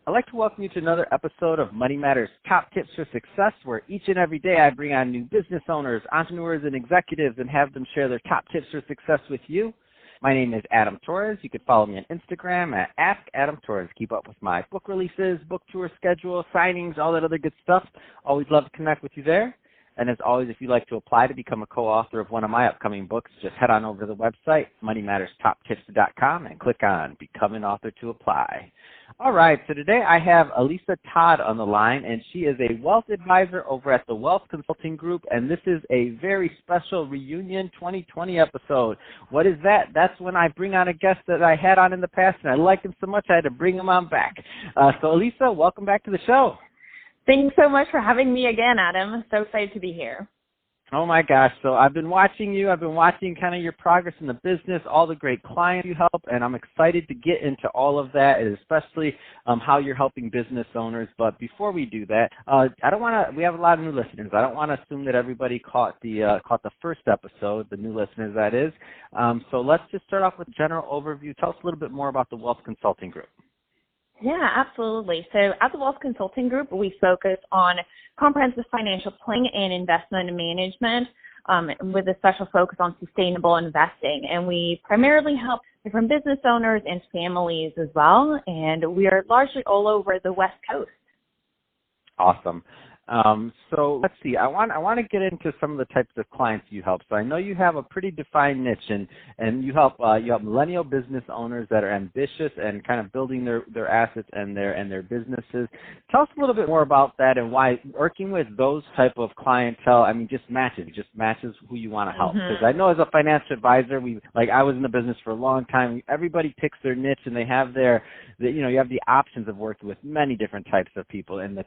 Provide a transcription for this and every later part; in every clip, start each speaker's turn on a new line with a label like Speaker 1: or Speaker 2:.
Speaker 1: I'd like to welcome you to another episode of Money Matters Top Tips for Success, where each and every day I bring on new business owners, entrepreneurs, and executives and have them share their top tips for success with you. My name is Adam Torres. You can follow me on Instagram at AskAdamTorres. Keep up with my book releases, book tour schedule, signings, all that other good stuff. Always love to connect with you there. And as always, if you'd like to apply to become a co-author of one of my upcoming books, just head on over to the website, moneymatterstoptips.com, and click on Become an Author to apply. All right, so today I have Alissa Todd on the line, and she is a wealth advisor over at the Wealth Consulting Group, and this is a very special reunion 2020 episode. What is that? That's when I bring on a guest that I had on in the past, and I liked him so much I had to bring him on back. So Alissa, welcome back to the show.
Speaker 2: Thanks so much for having me again, Adam. I'm so excited to be here.
Speaker 1: Oh, my gosh. So I've been watching you. I've been watching kind of your progress in the business, all the great clients you help, and I'm excited to get into all of that, and especially how you're helping business owners. But before we do that, we have a lot of new listeners. I don't want to assume that everybody caught the first episode, the new listeners, that is. So let's just start off with a general overview. Tell us a little bit more about the Wealth Consulting Group.
Speaker 2: Yeah, absolutely. So at the Wealth Consulting Group, we focus on comprehensive financial planning and investment management with a special focus on sustainable investing. And we primarily help different business owners and families as well. And we are largely all over the West Coast.
Speaker 1: Awesome. So let's see. I want to get into some of the types of clients you help. So I know you have a pretty defined niche, and you help millennial business owners that are ambitious and kind of building their assets and their businesses. Tell us a little bit more about that and why working with those type of clientele, just matches who you want to help. Because I know as a financial advisor, I was in the business for a long time. Everybody picks their niche, and they have you have the options of working with many different types of people, and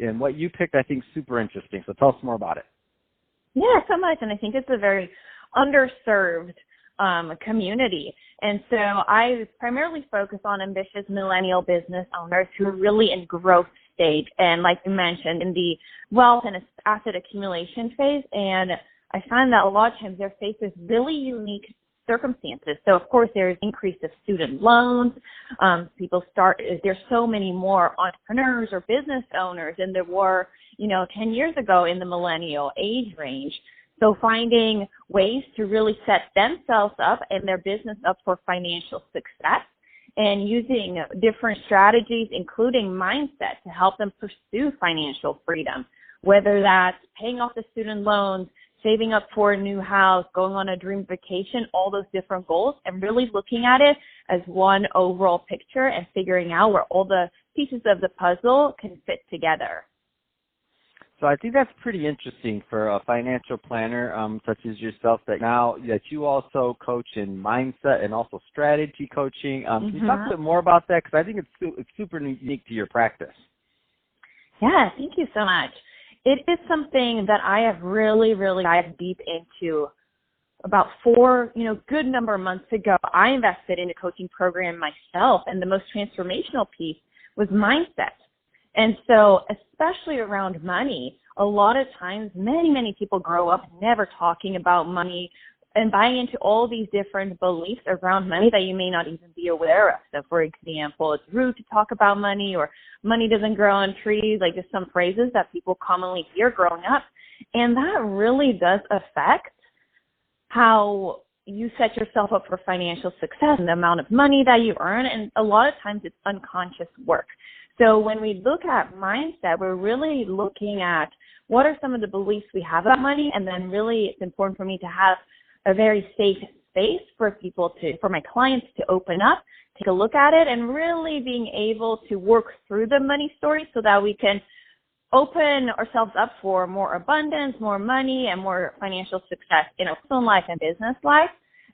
Speaker 1: and what you picked, I think, super interesting. So tell us more about it.
Speaker 2: Yeah, so much. And I think it's a very underserved community. And so I primarily focus on ambitious millennial business owners who are really in growth stage and, like you mentioned, in the wealth and asset accumulation phase. And I find that a lot of times they're faced with really unique circumstances. So, of course, there's increase of student loans. There's so many more entrepreneurs or business owners than there were, 10 years ago in the millennial age range. So finding ways to really set themselves up and their business up for financial success and using different strategies, including mindset, to help them pursue financial freedom, whether that's paying off the student loans, saving up for a new house, going on a dream vacation, all those different goals, and really looking at it as one overall picture and figuring out where all the pieces of the puzzle can fit together.
Speaker 1: So I think that's pretty interesting for a financial planner such as yourself that you also coach in mindset and also strategy coaching. Can you talk a bit more about that? Because I think it's super unique to your practice.
Speaker 2: Yeah, thank you so much. It is something that I have really, really dived deep into. About 4, good number of months ago, I invested in a coaching program myself, and the most transformational piece was mindset. And so, especially around money, a lot of times, many, many people grow up never talking about money and buying into all these different beliefs around money that you may not even be aware of. So, for example, it's rude to talk about money, or money doesn't grow on trees, like just some phrases that people commonly hear growing up. And that really does affect how you set yourself up for financial success and the amount of money that you earn. And a lot of times it's unconscious work. So when we look at mindset, we're really looking at what are some of the beliefs we have about money, and then really it's important for me to have a very safe space for my clients to open up, take a look at it, and really being able to work through the money story so that we can open ourselves up for more abundance, more money, and more financial success in our personal life and business life.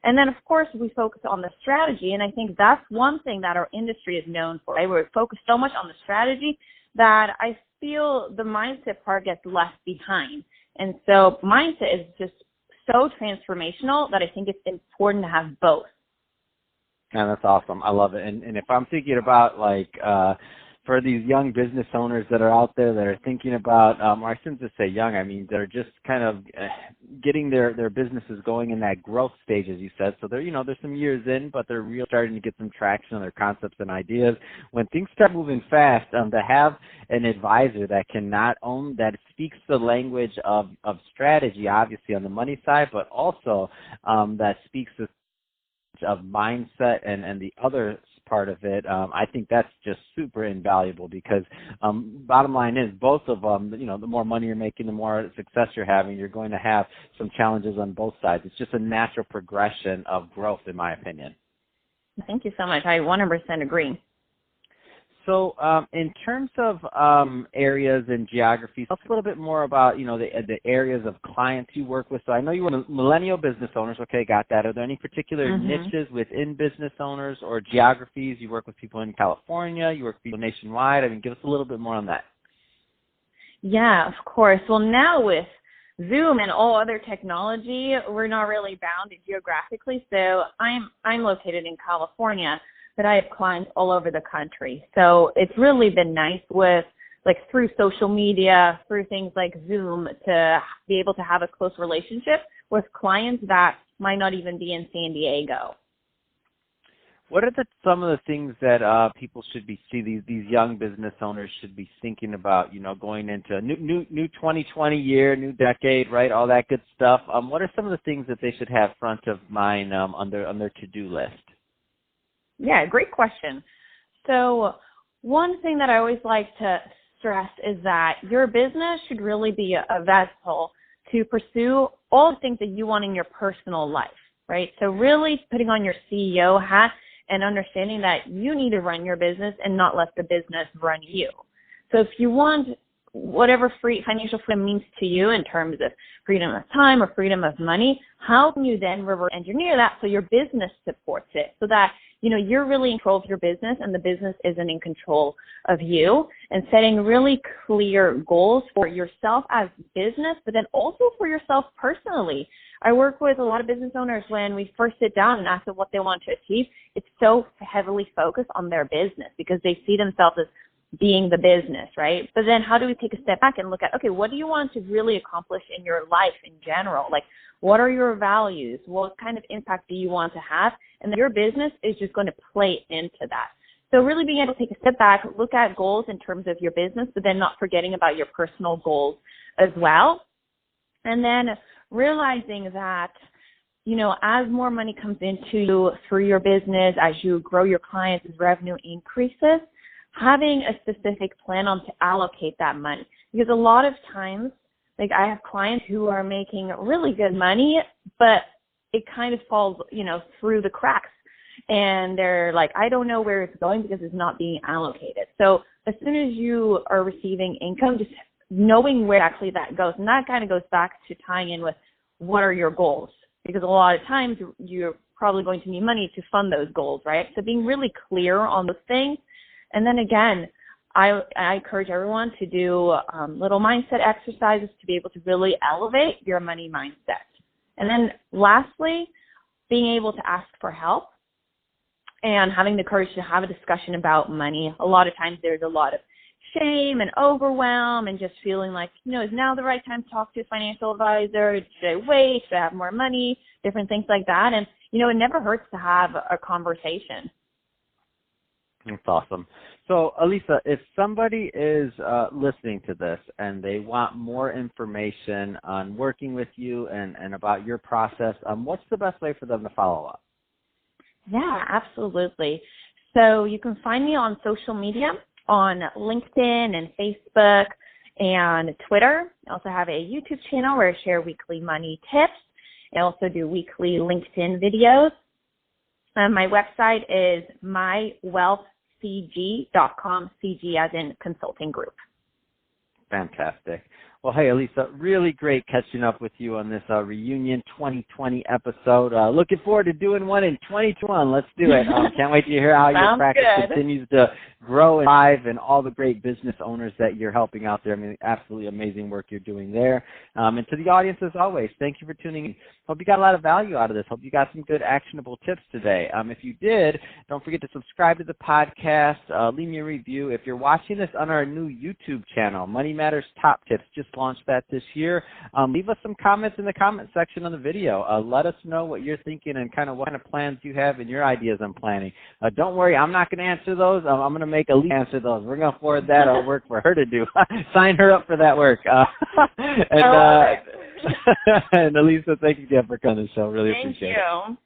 Speaker 2: And then, of course, we focus on the strategy, and I think that's one thing that our industry is known for. Right? We're focused so much on the strategy that I feel the mindset part gets left behind. And so mindset is just so transformational that I think it's important to have both.
Speaker 1: Yeah, that's awesome. I love it. And if I'm thinking about for these young business owners that are out there that are thinking about, or I shouldn't just say young, I mean, they're just kind of getting their businesses going in that growth stage, as you said. So they're some years in, but they're really starting to get some traction on their concepts and ideas. When things start moving fast, to have an advisor that that speaks the language of strategy, obviously on the money side, but also that speaks the of mindset and the other part of it, I think that's just super invaluable because bottom line is both of them, the more money you're making, the more success you're having, you're going to have some challenges on both sides. It's just a natural progression of growth, in my opinion.
Speaker 2: Thank you so much. I 100% agree.
Speaker 1: So in terms of areas and geographies, tell us a little bit more about, the areas of clients you work with. So I know you were millennial business owners. Okay, got that. Are there any particular niches within business owners or geographies? You work with people in California. You work with people nationwide. I mean, give us a little bit more on that.
Speaker 2: Yeah, of course. Well, now with Zoom and all other technology, we're not really bounded geographically. So I'm located in California, but I have clients all over the country. So it's really been nice with, through social media, through things like Zoom, to be able to have a close relationship with clients that might not even be in San Diego.
Speaker 1: What are some of the things that people should be these young business owners should be thinking about, going into a new 2020 year, new decade, right? All that good stuff. What are some of the things that they should have front of mind on their to-do list?
Speaker 2: Yeah, great question. So one thing that I always like to stress is that your business should really be a vessel to pursue all the things that you want in your personal life, right? So really putting on your CEO hat and understanding that you need to run your business and not let the business run you. So if you want whatever financial freedom means to you in terms of freedom of time or freedom of money, how can you then reverse engineer that so your business supports it, so that you're really in control of your business and the business isn't in control of you, and setting really clear goals for yourself as business, but then also for yourself personally. I work with a lot of business owners when we first sit down and ask them what they want to achieve. It's so heavily focused on their business because they see themselves as being the business, right? But then how do we take a step back and look at, okay, what do you want to really accomplish in your life in general? What are your values? What kind of impact do you want to have? And then your business is just going to play into that. So really being able to take a step back, look at goals in terms of your business, but then not forgetting about your personal goals as well. And then realizing that, as more money comes into you through your business, as you grow your clients, as revenue increases, having a specific plan on to allocate that money. Because a lot of times, I have clients who are making really good money, but it kind of falls, through the cracks. And they're like, I don't know where it's going because it's not being allocated. So as soon as you are receiving income, just knowing where actually that goes. And that kind of goes back to tying in with what are your goals? Because a lot of times you're probably going to need money to fund those goals, right? So being really clear on those things. And then again, I encourage everyone to do little mindset exercises to be able to really elevate your money mindset. And then lastly, being able to ask for help and having the courage to have a discussion about money. A lot of times there's a lot of shame and overwhelm and just feeling like, is now the right time to talk to a financial advisor? Should I wait? Should I have more money? Different things like that. And, it never hurts to have a conversation.
Speaker 1: That's awesome. So, Alissa, if somebody is listening to this and they want more information on working with you and about your process, what's the best way for them to follow up?
Speaker 2: Yeah, absolutely. So you can find me on social media, on LinkedIn and Facebook and Twitter. I also have a YouTube channel where I share weekly money tips. I also do weekly LinkedIn videos. My website is mywealthcg.com, CG as in consulting group.
Speaker 1: Fantastic. Well, hey, Alissa, really great catching up with you on this reunion 2020 episode. Looking forward to doing one in 2021. Let's do it. Can't wait to hear how your practice continues to grow and thrive and all the great business owners that you're helping out there. I mean, absolutely amazing work you're doing there. And to the audience, as always, thank you for tuning in. Hope you got a lot of value out of this. Hope you got some good actionable tips today. If you did, don't forget to subscribe to the podcast, leave me a review. If you're watching this on our new YouTube channel, Money Matters Top Tips, just launched that this year. Leave us some comments in the comment section on the video. Let us know what you're thinking and kind of what kind of plans you have and your ideas on planning. Don't worry, I'm not going to answer those. I'm going to make Alissa answer those. We're going to forward that work for her to do. Sign her up for that work. And Alissa, thank you again for coming to the show. Really appreciate it.
Speaker 2: Thank you.